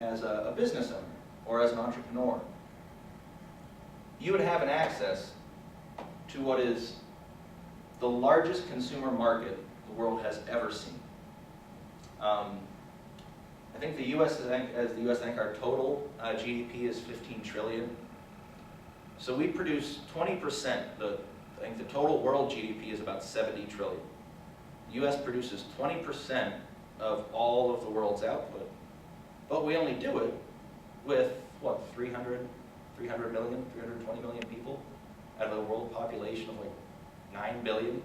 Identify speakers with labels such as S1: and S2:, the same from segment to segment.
S1: as a business owner or as an entrepreneur, you would have an access to what is the largest consumer market the world has ever seen. I think the U.S. as the U.S. our total GDP is 15 trillion. So we produce 20%. I think the total world GDP is about 70 trillion. The U.S. produces 20% of all of the world's output, but we only do it with what, 300 million, 320 million people out of a world population of like 9 billion.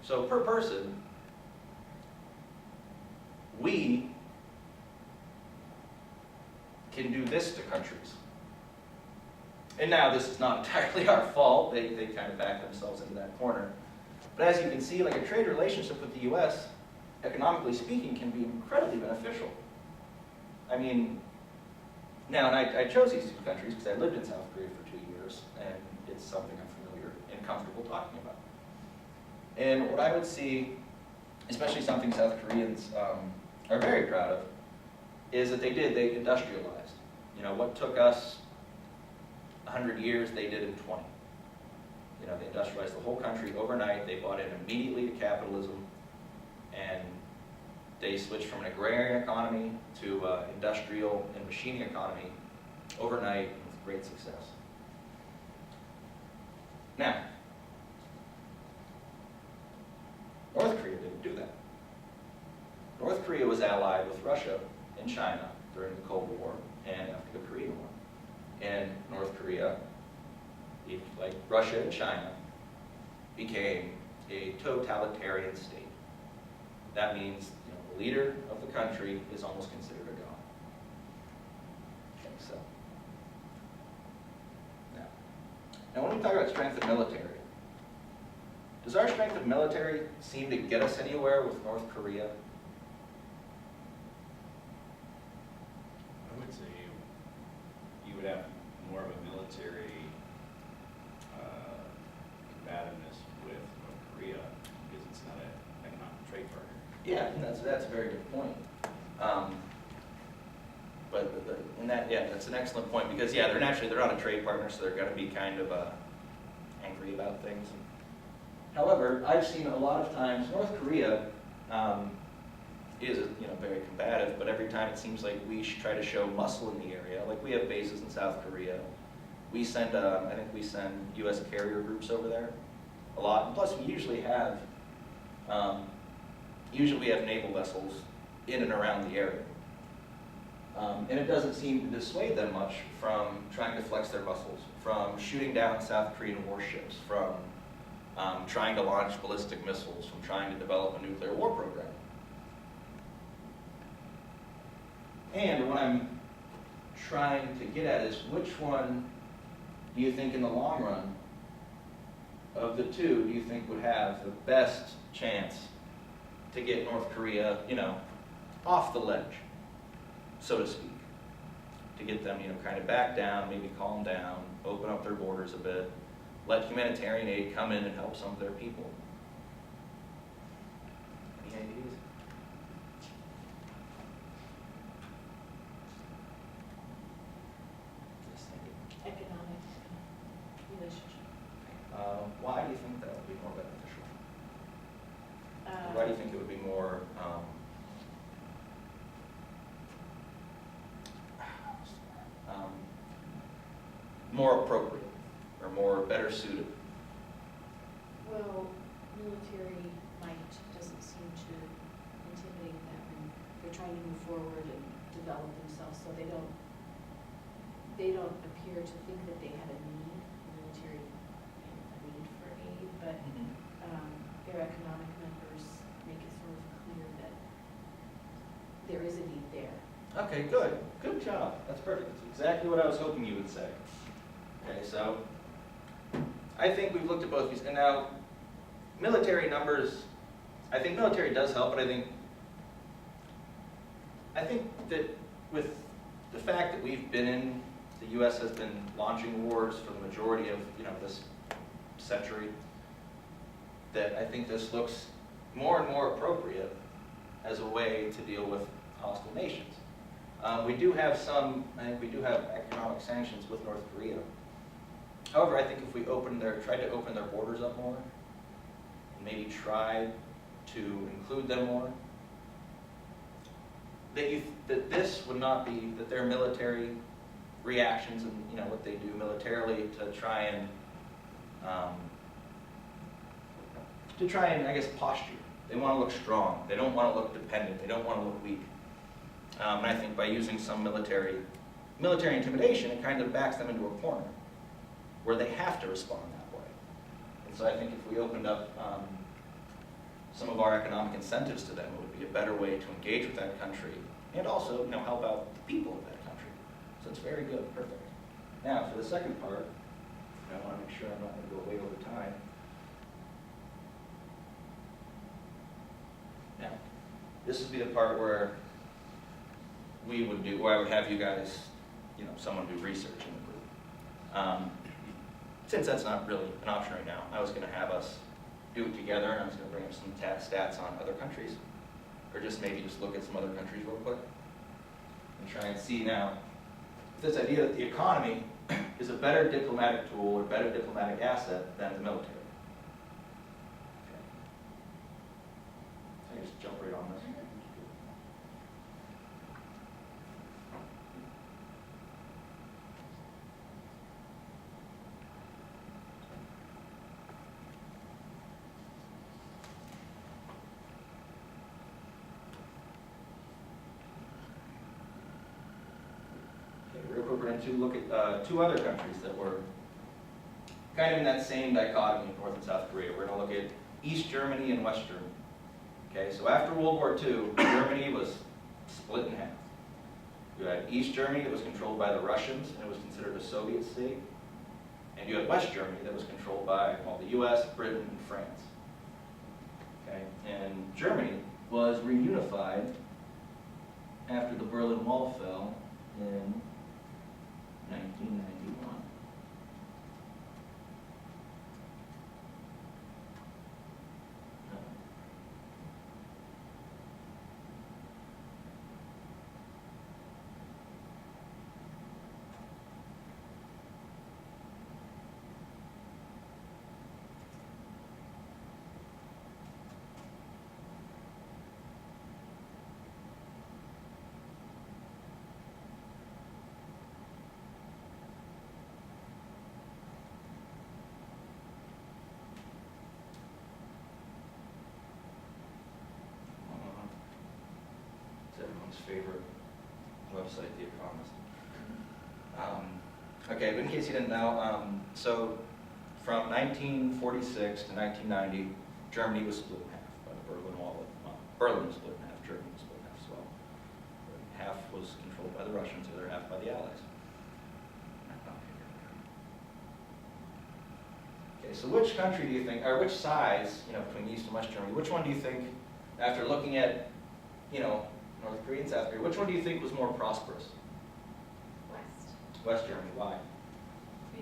S1: So per person, we can do this to countries. And now this is not entirely our fault. They kind of back themselves into that corner. But as you can see, like a trade relationship with the US, economically speaking, can be incredibly beneficial. I mean, now, and I chose these two countries because I lived in South Korea for 2 years, and it's something I'm familiar and comfortable talking about. And what I would see, especially something South Koreans are very proud of, is that they industrialized. You know, what took us 100 years, they did in 20. You know, they industrialized the whole country overnight. They bought in immediately to capitalism, and they switched from an agrarian economy to industrial and machining economy overnight with great success. Now, North Korea didn't do that. North Korea was allied with Russia and China during the Cold War and after the Korean War. And North Korea, like Russia and China, became a totalitarian state. That means, you know, the leader of the country is almost considered a god. Okay, so now when we talk about strength of military, does our strength of military seem to get us anywhere with North Korea?
S2: I would say you would have more of a military combativeness with North Korea because it's not an economic trade partner.
S1: Yeah, that's a very good point. That's an excellent point because they're not a trade partner, so they're going to be kind of angry about things. However, I've seen a lot of times North Korea is very combative, but every time it seems like we should try to show muscle in the area. Like we have bases in South Korea. We send I think we send U.S. carrier groups over there a lot. And plus, we usually have naval vessels in and around the area. And it doesn't seem to dissuade them much from trying to flex their muscles, from shooting down South Korean warships, from trying to launch ballistic missiles, from trying to develop a nuclear war program. And what I'm trying to get at is which one do you think in the long run of the two do you think would have the best chance to get North Korea, off the ledge, so to speak, to get them, kind of back down, maybe calm down, open up their borders a bit, let humanitarian aid come in and help some of their people. Any ideas?
S3: Economic relationship.
S1: Why do you think that would be more beneficial? Why do you think it would be more more appropriate or more better suited?
S3: Well, military might doesn't seem to intimidate them, and they're trying to move forward and develop themselves, so they don't appear to think that they have a need, military, a need for aid, but their economic members make it sort of clear that there is a need there.
S1: Okay, good. Good job. That's perfect. That's exactly what I was hoping you would say. Okay, so I think we've looked at both these. And now, military numbers, I think military does help, but I think that with the fact that we've been in, the U.S. has been launching wars for the majority of this century, that I think this looks more and more appropriate as a way to deal with hostile nations. We do have some, I think we do have economic sanctions with North Korea. However, I think if we tried to open their borders up more, and maybe tried to include them more, that this would not be, that their military reactions and, you know, what they do militarily to try and, I guess, posture. They want to look strong. They don't want to look dependent. They don't want to look weak. And I think by using some military intimidation, it kind of backs them into a corner where they have to respond that way. And so I think if we opened up some of our economic incentives to them, it would be a better way to engage with that country and also, you know, help out the people of that country. So it's very good, perfect. Now, for the second part, I want to make sure I'm not going to go way over time. Now, this would be the part where where I would have you guys, you know, someone do research in the group. Since that's not really an option right now, I was going to have us do it together, and I was going to bring up some stats on other countries, or maybe look at some other countries real quick, and try and see now if this idea that the economy is a better diplomatic tool or better diplomatic asset than the military. Okay. So I just jump right on this. Real quick, we're going to look at two other countries that were kind of in that same dichotomy of North and South Korea. We're going to look at East Germany and West Germany. Okay, so after World War II, Germany was split in half. You had East Germany that was controlled by the Russians, and it was considered a Soviet state. And you had West Germany that was controlled by, well, the US, Britain, and France. Okay, and Germany was reunified after the Berlin Wall fell in 1991. It's everyone's favorite website, The Economist. Okay, but in case you didn't know, so from 1946 to 1990, Germany was split in half by the Berlin Wall. Berlin was split in half, Germany was split in half as well. Half was controlled by the Russians, the other half by the Allies. Okay, so which country do you think, or which size, you know, between East and West Germany, which one do you think, after looking at, you know, North Korea and South Korea, which one do you think was more prosperous?
S4: West,
S1: West Germany, why?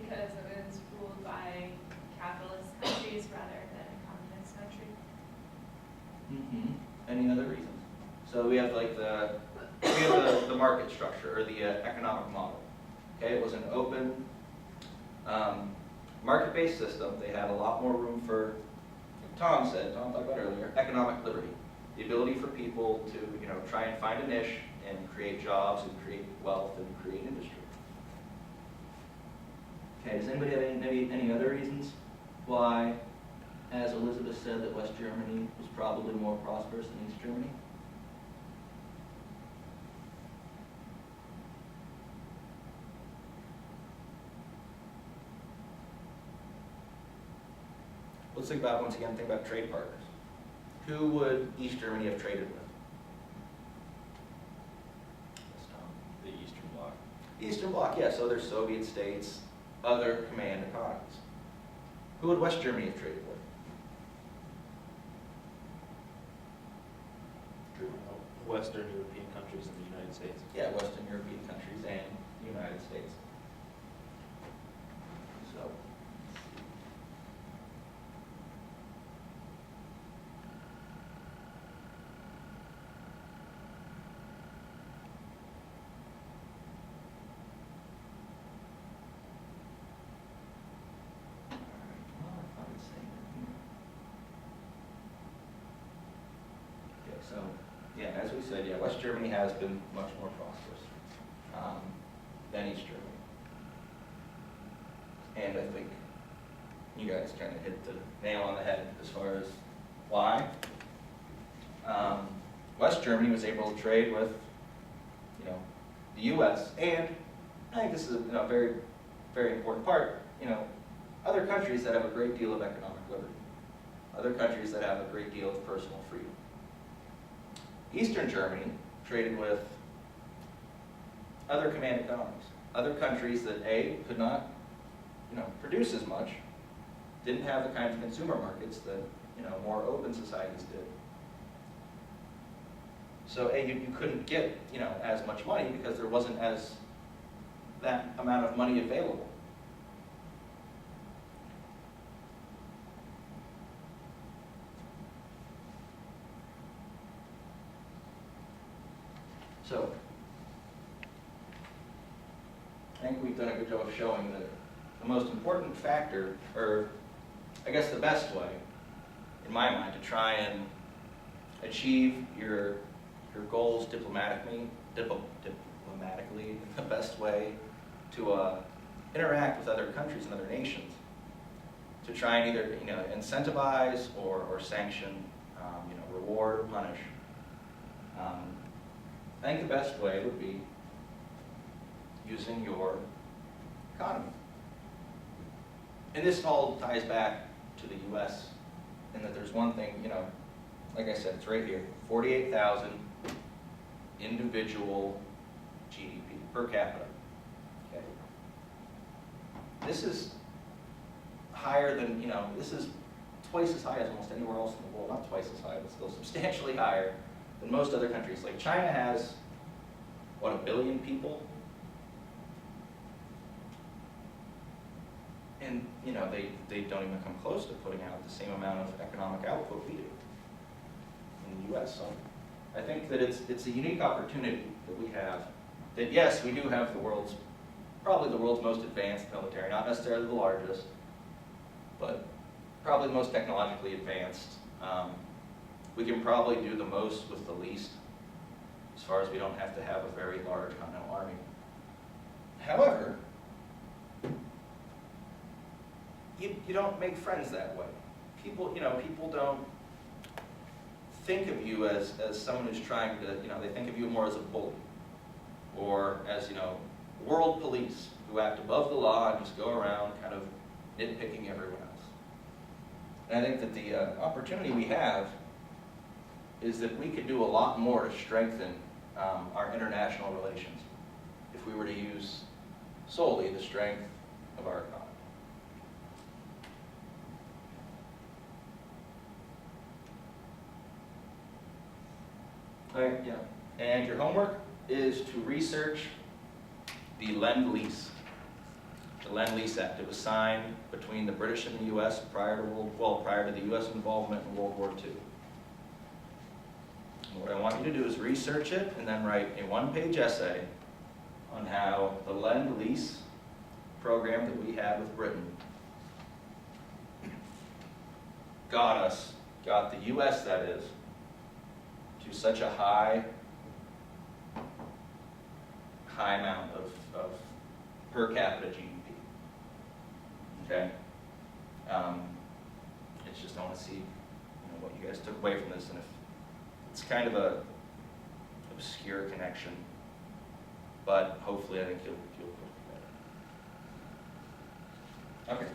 S4: because it was ruled by capitalist countries rather than a communist country.
S1: Mm-hmm. Any other reasons? So we have like the market structure or the economic model. Okay, it was an open market-based system. They had a lot more room for, like Tom talked about earlier, economic liberty. The ability for people to, you know, try and find a niche and create jobs and create wealth and create industry. Okay, does anybody have any other reasons why, as Elizabeth said, that West Germany was probably more prosperous than East Germany? Let's think about, once again, think about trade partners. Who would East Germany have traded with? Yes, Tom.
S2: The Eastern Bloc.
S1: Eastern Bloc, yeah, so there's Soviet states, other command economies. Who would West Germany have traded with? Drew?
S5: Western European countries in the United States.
S1: Yeah, Western European countries and the United States. So. again, as we said, yeah, West Germany has been much more prosperous than East Germany. And I think you guys kind of hit the nail on the head as far as why. West Germany was able to trade with, you know, the U.S. and I think this is a very, very important part. You know, other countries that have a great deal of economic liberty, other countries that have a great deal of personal freedom. Eastern Germany traded with other command economies, other countries that A, could not, you know, produce as much, didn't have the kinds of consumer markets that, you know, more open societies did. So A, you couldn't get, you know, as much money because there wasn't as that amount of money available. So, I think we've done a good job of showing that the most important factor, or I guess the best way, in my mind, to try and achieve your goals diplomatically, the best way to interact with other countries and other nations, to try and either, you know, incentivize or sanction, you know, reward or punish. I think the best way would be using your economy. And this all ties back to the U.S. in that there's one thing, you know, like I said, it's right here, 48,000 individual GDP per capita. Okay. This is higher than, you know, this is twice as high as almost anywhere else in the world. Not twice as high, but still substantially higher than most other countries. Like China has, what, 1 billion people? And, you know, they don't even come close to putting out the same amount of economic output we do in the U.S. So I think that it's a unique opportunity that we have. That yes, we do have probably the world's most advanced military, not necessarily the largest, but probably the most technologically advanced. We can probably do the most with the least, as far as we don't have to have a very large continental army. However, you don't make friends that way. People don't think of you as someone who's trying to, you know, they think of you more as a bully, or as, you know, world police who act above the law and just go around kind of nitpicking everyone else. And I think that the opportunity we have is that we could do a lot more to strengthen our international relations if we were to use solely the strength of our economy. Okay, yeah. And your homework is to research the Lend-Lease. The Lend-Lease Act. It was signed between the British and the U.S. prior to the U.S. involvement in World War II. And what I want you to do is research it and then write a one-page essay on how the Lend-Lease program that we had with Britain got the U.S. that is, to such a high amount of per capita GDP. Okay? It's just, I want to see, you know, what you guys took away from this, and if it's kind of a obscure connection, but hopefully I think you'll put it together. Okay.